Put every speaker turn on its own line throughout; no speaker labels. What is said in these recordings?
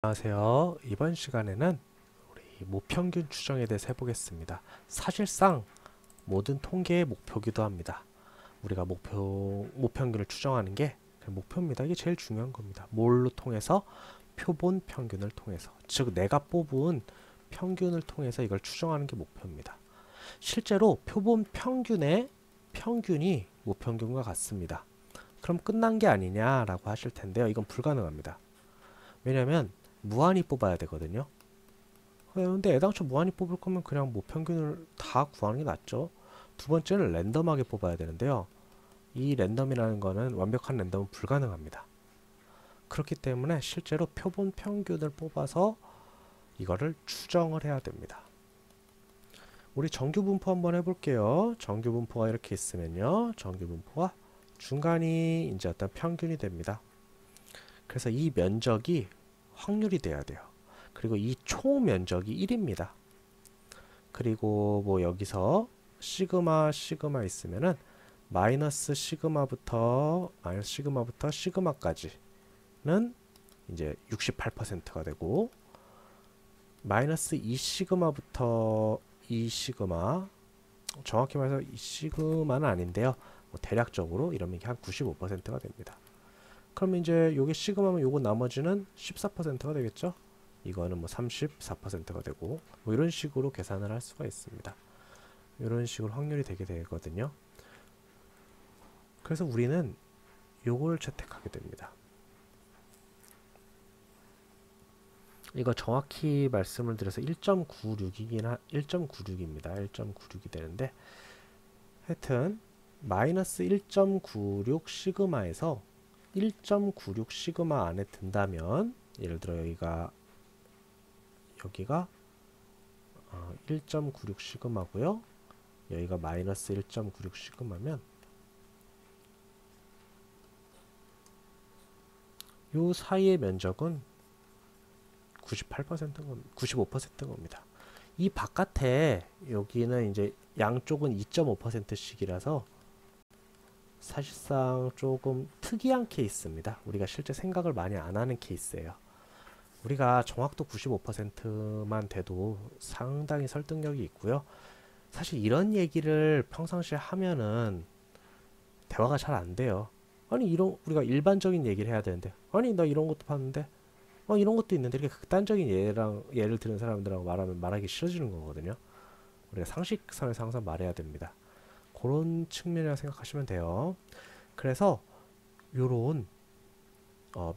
안녕하세요. 이번 시간에는 우리 모평균 추정에 대해서 해보겠습니다. 사실상 모든 통계의 목표기도 합니다. 우리가 모평균을 추정하는 게 목표입니다. 이게 제일 중요한 겁니다. 뭘로 통해서? 표본 평균을 통해서. 즉, 내가 뽑은 평균을 통해서 이걸 추정하는 게 목표입니다. 실제로 표본 평균의 평균이 모평균과 같습니다. 그럼 끝난 게 아니냐라고 하실 텐데요. 이건 불가능합니다. 왜냐면 무한히 뽑아야 되거든요. 근데 애당초 무한히 뽑을 거면 그냥 모평균을 다 구하는 게 낫죠. 두 번째는 랜덤하게 뽑아야 되는데요. 이 랜덤이라는 거는 완벽한 랜덤은 불가능합니다. 그렇기 때문에 실제로 표본 평균을 뽑아서 이거를 추정을 해야 됩니다. 우리 정규 분포 한번 해볼게요. 정규 분포가 이렇게 있으면요. 정규 분포가 중간이 이제 어떤 평균이 됩니다. 그래서 이 면적이 확률이 돼야 돼요. 그리고 이 총 면적이 1입니다. 그리고 뭐 여기서 시그마 있으면은 마이너스 시그마부터 시그마까지는 이제 68%가 되고 마이너스 2시그마부터 2시그마 정확히 말해서 2시그마는 아닌데요. 뭐 대략적으로 이러면 한 95%가 됩니다. 그럼 이제 요게 시그마면 요거 나머지는 14%가 되겠죠? 이거는 뭐 34%가 되고 뭐 이런 식으로 계산을 할 수가 있습니다. 이런 식으로 확률이 되게 되거든요. 그래서 우리는 요걸 채택하게 됩니다. 이거 정확히 말씀을 드려서 1.96입니다. 1.96이 되는데 하여튼 마이너스 1.96 시그마에서 1.96 시그마 안에 든다면 예를 들어 여기가 1.96 시그마고요. 여기가 마이너스 1.96 시그마면 요 사이의 면적은 95%인 겁니다. 이 바깥에 여기는 이제 양쪽은 2.5%씩이라서 사실상 조금 특이한 케이스입니다. 우리가 실제 생각을 많이 안 하는 케이스예요. 우리가 정확도 95%만 돼도 상당히 설득력이 있고요. 사실 이런 얘기를 평상시에 하면은 대화가 잘 안 돼요. 아니 이런 우리가 일반적인 얘기를 해야 되는데 아니 나 이런 것도 봤는데 이런 것도 있는데 이렇게 극단적인 예를 드는 사람들하고 말하기 싫어지는 거거든요. 우리가 상식선에서 항상 말해야 됩니다. 그런 측면이라 생각하시면 돼요. 그래서 요런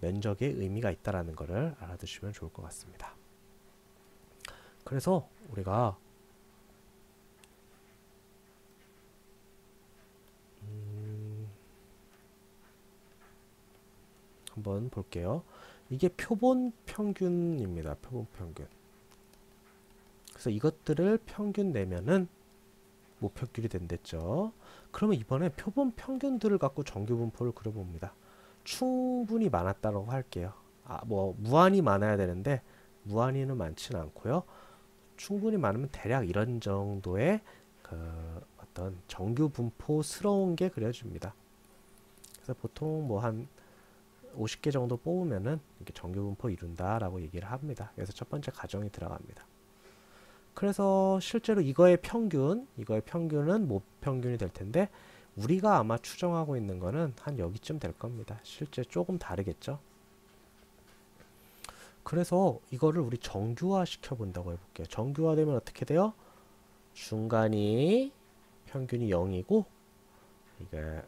면적의 의미가 있다라는 것을 알아두시면 좋을 것 같습니다. 그래서 우리가 한번 볼게요. 이게 표본 평균입니다. 표본 평균. 그래서 이것들을 평균 내면은 모평균이 된댔죠. 그러면 이번에 표본 평균들을 갖고 정규 분포를 그려봅니다. 충분히 많았다고 할게요. 뭐 무한히 많아야 되는데 무한히는 많지는 않고요. 충분히 많으면 대략 이런 정도의 그 어떤 정규 분포스러운 게 그려집니다. 그래서 보통 뭐 한 50개 정도 뽑으면은 이렇게 정규 분포 이룬다라고 얘기를 합니다. 그래서 첫 번째 가정이 들어갑니다. 그래서 실제로 이거의 평균은 모평균이 될 텐데 우리가 아마 추정하고 있는 거는 한 여기쯤 될 겁니다. 실제 조금 다르겠죠. 그래서 이거를 우리 정규화 시켜 본다고 해볼게요. 정규화 되면 어떻게 돼요? 중간이 평균이 0이고 이게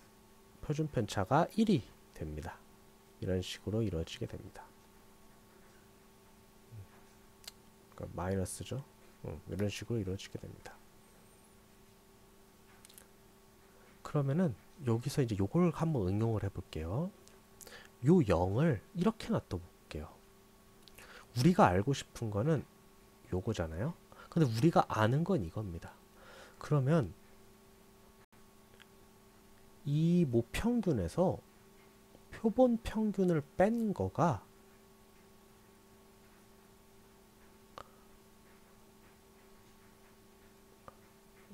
표준 편차가 1이 됩니다. 이런 식으로 이루어지게 됩니다. 그러니까 마이너스죠. 이런 식으로 이루어지게 됩니다. 그러면은 여기서 이제 요걸 한번 응용을 해볼게요. 요 0을 이렇게 놔둬볼게요. 우리가 알고 싶은 거는 요거잖아요. 근데 우리가 아는 건 이겁니다. 그러면 이 모평균에서 표본 평균을 뺀 거가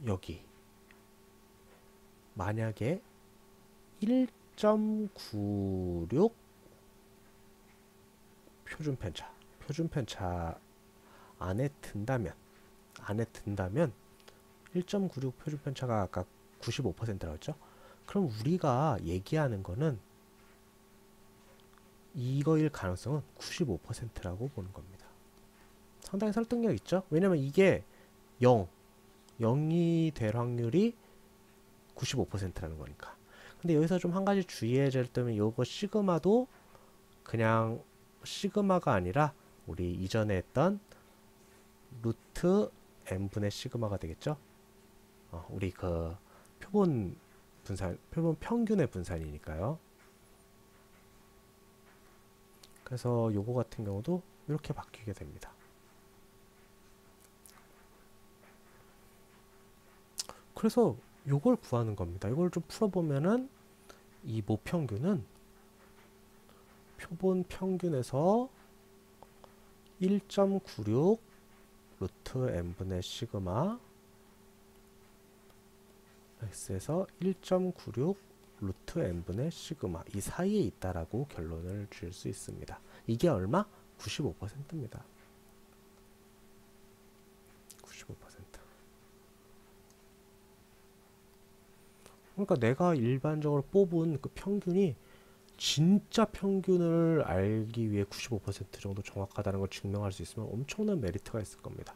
여기 만약에 1.96 표준 표준 편차 안에 든다면 1.96 표준 편차가 아까 95%라고 했죠? 그럼 우리가 얘기하는 거는 이거일 가능성은 95%라고 보는 겁니다. 상당히 설득력 있죠? 왜냐면 이게 0이 될 확률이 95%라는 거니까. 근데 여기서 좀 한 가지 주의해야 될 점은 요거 시그마도 그냥 시그마가 아니라 우리 이전에 했던 루트 n분의 시그마가 되겠죠? 우리 그 표본 평균의 분산이니까요. 그래서 요거 같은 경우도 이렇게 바뀌게 됩니다. 그래서 요걸 구하는 겁니다. 이걸 좀 풀어보면은 이 모평균은 표본 평균에서 1.96 루트 n분의 시그마 x에서 1.96 루트 n분의 시그마 이 사이에 있다라고 결론을 줄 수 있습니다. 이게 얼마? 95%입니다. 95%. 그러니까 내가 일반적으로 뽑은 그 평균이 진짜 평균을 알기 위해 95% 정도 정확하다는 걸 증명할 수 있으면 엄청난 메리트가 있을 겁니다.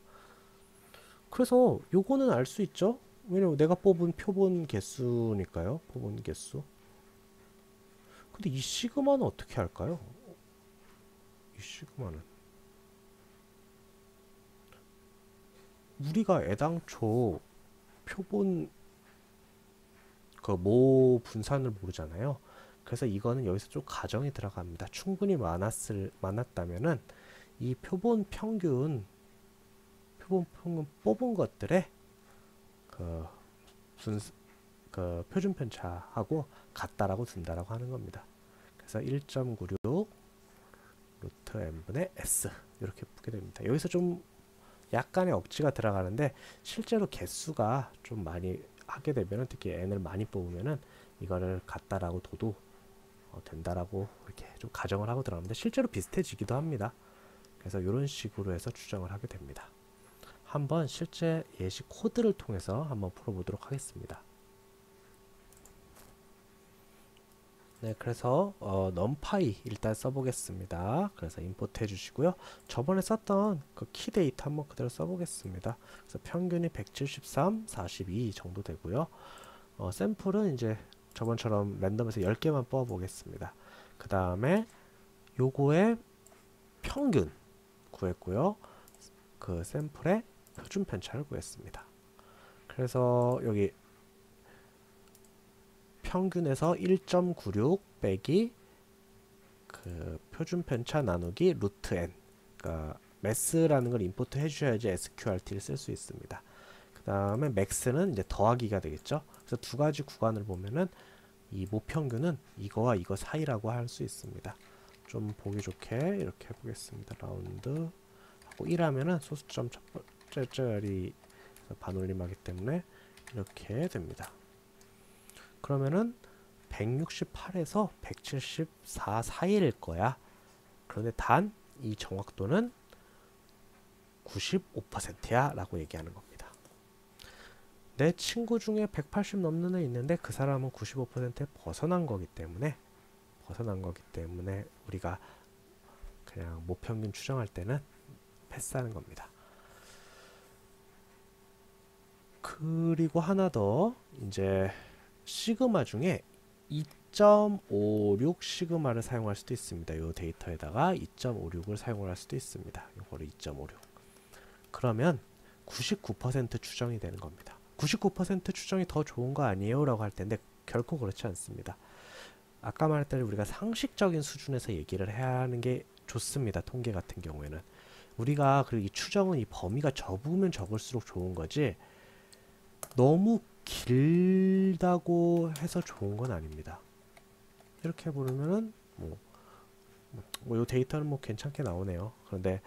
그래서 요거는 알 수 있죠? 왜냐면 내가 뽑은 표본 개수니까요. 표본 개수. 근데 이 시그마는 어떻게 할까요? 이 시그마는 우리가 애당초 표본 그 모 분산을 모르잖아요. 그래서 이거는 여기서 좀 가정이 들어갑니다. 충분히 많았다면은 이 표본 평균 뽑은 것들의 그 표준 편차하고 같다라고 둔다라고 하는 겁니다. 그래서 1.96 루트 n분의 s 이렇게 보게 됩니다. 여기서 좀 약간의 억지가 들어가는데 실제로 개수가 좀 많이 하게 되면은 특히 n을 많이 뽑으면은 이거를 같다라고 둬도 된다라고 이렇게 좀 가정을 하고 들어가는데 실제로 비슷해지기도 합니다. 그래서 이런 식으로 해서 추정을 하게 됩니다. 한번 실제 예시 코드를 통해서 한번 풀어보도록 하겠습니다. 네, 그래서 numpy 일단 써보겠습니다. 그래서 임포트 해주시고요. 저번에 썼던 그 키 데이터 한번 그대로 써보겠습니다. 그래서 평균이 173, 42 정도 되고요. 샘플은 이제 저번처럼 랜덤에서 10개만 뽑아보겠습니다. 그 다음에 요거의 평균 구했고요. 그 샘플의 표준 편차를 구했습니다. 그래서 여기 평균에서 1.96 빼기 그 표준 편차 나누기 루트 n 그러니까 매스라는 걸 임포트 해주셔야지 sqrt를 쓸 수 있습니다. 그 다음에 맥스는 이제 더하기가 되겠죠. 그래서 두 가지 구간을 보면은 이 모평균은 이거와 이거 사이라고 할 수 있습니다. 좀 보기 좋게 이렇게 해보겠습니다. 라운드 하고 1하면은 소수점 첫 번째 자리 반올림하기 때문에 이렇게 됩니다. 그러면은 168에서 174 사이일 거야. 그런데 단 이 정확도는 95%야 라고 얘기하는 겁니다. 내 친구 중에 180 넘는 애 있는데 그 사람은 95%에 벗어난 거기 때문에 우리가 그냥 모평균 추정할 때는 패스하는 겁니다. 그리고 하나 더 이제 시그마 중에 2.56 시그마를 사용할 수도 있습니다. 이 데이터에다가 2.56을 사용을 할 수도 있습니다. 이거를 2.56 그러면 99% 추정이 되는 겁니다. 99% 추정이 더 좋은 거 아니에요? 라고 할 텐데 결코 그렇지 않습니다. 아까 말했던 우리가 상식적인 수준에서 얘기를 해야 하는 게 좋습니다. 통계 같은 경우에는 우리가 그리고 이 추정은 이 범위가 적으면 적을수록 좋은 거지 너무 길다고 해서 좋은 건 아닙니다. 이렇게 보면은 이 데이터는 뭐 괜찮게 나오네요. 그런데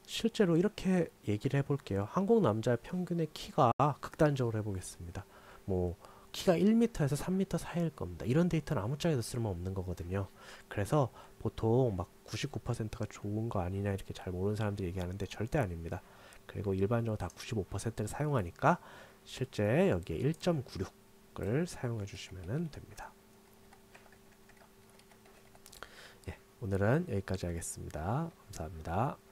실제로 이렇게 얘기를 해볼게요. 한국 남자의 평균의 키가 극단적으로 해보겠습니다. 뭐 키가 1m에서 3m 사이일 겁니다. 이런 데이터는 아무짝에도 쓸모없는 거거든요. 그래서 보통 막 99%가 좋은 거 아니냐 이렇게 잘 모르는 사람들이 얘기하는데 절대 아닙니다. 그리고 일반적으로 다 95%를 사용하니까 실제 여기에 1.96을 사용해 주시면 됩니다. 예, 오늘은 여기까지 하겠습니다. 감사합니다.